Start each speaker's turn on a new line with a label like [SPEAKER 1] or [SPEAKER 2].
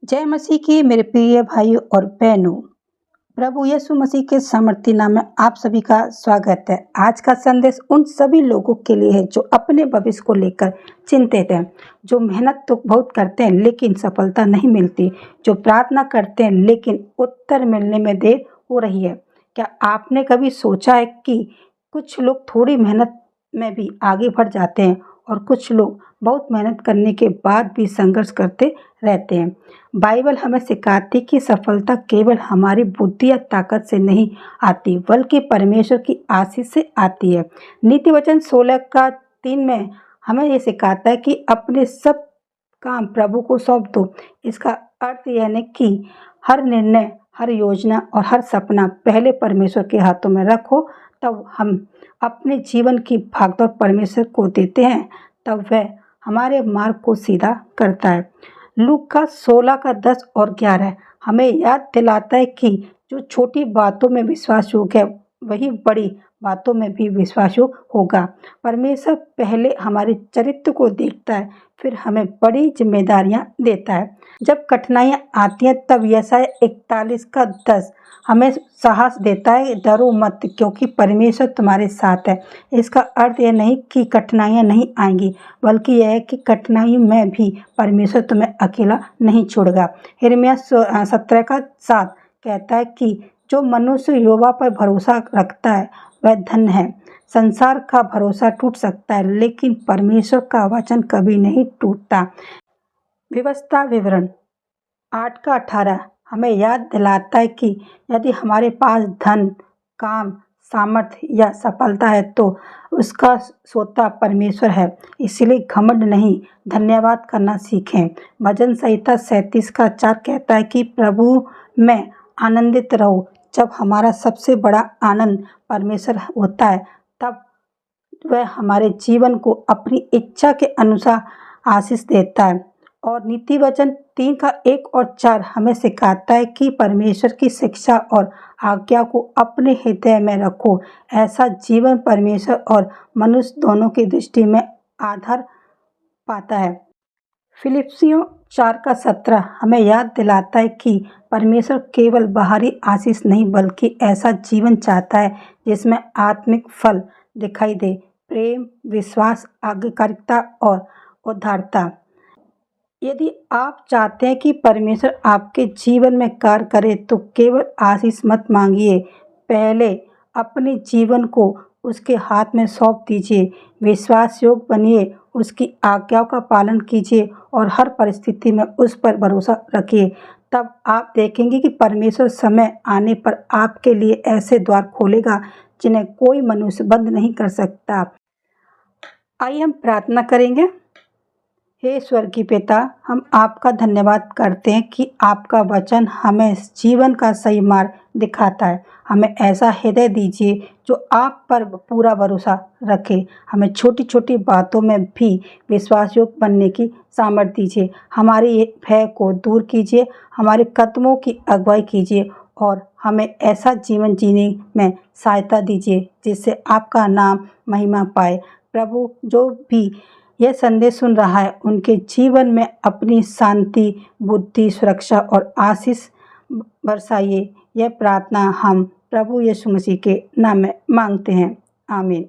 [SPEAKER 1] जय मसीह की मेरे प्रिय भाइयों और बहनों। प्रभु यीशु मसीह के सामर्थी नाम में आप सभी का स्वागत है। आज का संदेश उन सभी लोगों के लिए है जो अपने भविष्य को लेकर चिंतित हैं, जो मेहनत तो बहुत करते हैं लेकिन सफलता नहीं मिलती, जो प्रार्थना करते हैं लेकिन उत्तर मिलने में देर हो रही है। क्या आपने कभी सोचा है कि कुछ लोग थोड़ी मेहनत में भी आगे बढ़ जाते हैं और कुछ लोग बहुत मेहनत करने के बाद भी संघर्ष करते रहते हैं। बाइबल हमें सिखाती कि सफलता केवल हमारी बुद्धि या ताकत से नहीं आती बल्कि परमेश्वर की आशीष से आती है। नीति वचन 16:3 में हमें ये सिखाता है कि अपने सब काम प्रभु को सौंप दो। इसका अर्थ यह नहीं कि हर निर्णय, हर योजना और हर सपना पहले परमेश्वर के हाथों में रखो। तब हम अपने जीवन की भागदौड़ परमेश्वर को देते हैं, तब वह हमारे मार्ग को सीधा करता है। लूका 16:10 और 11 हमें याद दिलाता है कि जो छोटी बातों में विश्वास योग्य है वही बड़ी बातों में भी विश्वास योग्य होगा। परमेश्वर पहले हमारे चरित्र को देखता है, फिर हमें बड़ी जिम्मेदारियां देता है। जब कठिनाइयां आती हैं तब यशायाह 41:10 हमें साहस देता है, डरो मत क्योंकि परमेश्वर तुम्हारे साथ है। इसका अर्थ यह नहीं कि कठिनाइयां नहीं आएंगी, बल्कि यह है कि कठिनाइयों में भी परमेश्वर तुम्हें अकेला नहीं छोड़ेगा। यिर्मयाह 17:7 कहता है कि जो मनुष्य यहोवा पर भरोसा रखता है वह धन्य है। संसार का भरोसा टूट सकता है लेकिन परमेश्वर का वचन कभी नहीं टूटता। व्यवस्था विवरण 8:18 हमें याद दिलाता है कि यदि हमारे पास धन, काम, सामर्थ्य या सफलता है तो उसका स्रोता परमेश्वर है। इसलिए घमंड नहीं, धन्यवाद करना सीखें। भजन संहिता 37:4 कहता है कि प्रभु में आनंदित रहो। जब हमारा सबसे बड़ा आनंद परमेश्वर होता है तब वह हमारे जीवन को अपनी इच्छा के अनुसार आशीष देता है। और नीति वचन 3:1 और 4 हमें सिखाता है कि परमेश्वर की शिक्षा और आज्ञा को अपने हृदय में रखो। ऐसा जीवन परमेश्वर और मनुष्य दोनों की दृष्टि में आधार पाता है। फिलिप्पियों 4:17 हमें याद दिलाता है कि परमेश्वर केवल बाहरी आशीष नहीं बल्कि ऐसा जीवन चाहता है जिसमें आत्मिक फल दिखाई दे, प्रेम, विश्वास, आज्ञाकारिता और उदारता। यदि आप चाहते हैं कि परमेश्वर आपके जीवन में कार्य करे तो केवल आशीष मत मांगिए, पहले अपने जीवन को उसके हाथ में सौंप दीजिए। विश्वास योग्य बनिए, उसकी आज्ञाओं का पालन कीजिए और हर परिस्थिति में उस पर भरोसा रखिए। तब आप देखेंगे कि परमेश्वर समय आने पर आपके लिए ऐसे द्वार खोलेगा जिन्हें कोई मनुष्य बंद नहीं कर सकता। आइए हम प्रार्थना करेंगे। हे स्वर्गीय पिता, हम आपका धन्यवाद करते हैं कि आपका वचन हमें जीवन का सही मार्ग दिखाता है। हमें ऐसा हृदय दीजिए जो आप पर पूरा भरोसा रखे। हमें छोटी छोटी बातों में भी विश्वास योग्य बनने की सामर्थ्य दीजिए। हमारे भय को दूर कीजिए, हमारे कदमों की अगुवाई कीजिए और हमें ऐसा जीवन जीने में सहायता दीजिए जिससे आपका नाम महिमा पाए। प्रभु, जो भी यह संदेश सुन रहा है उनके जीवन में अपनी शांति, बुद्धि, सुरक्षा और आशीष बरसाइए। यह प्रार्थना हम प्रभु यीशु मसीह के नाम में मांगते हैं। आमीन।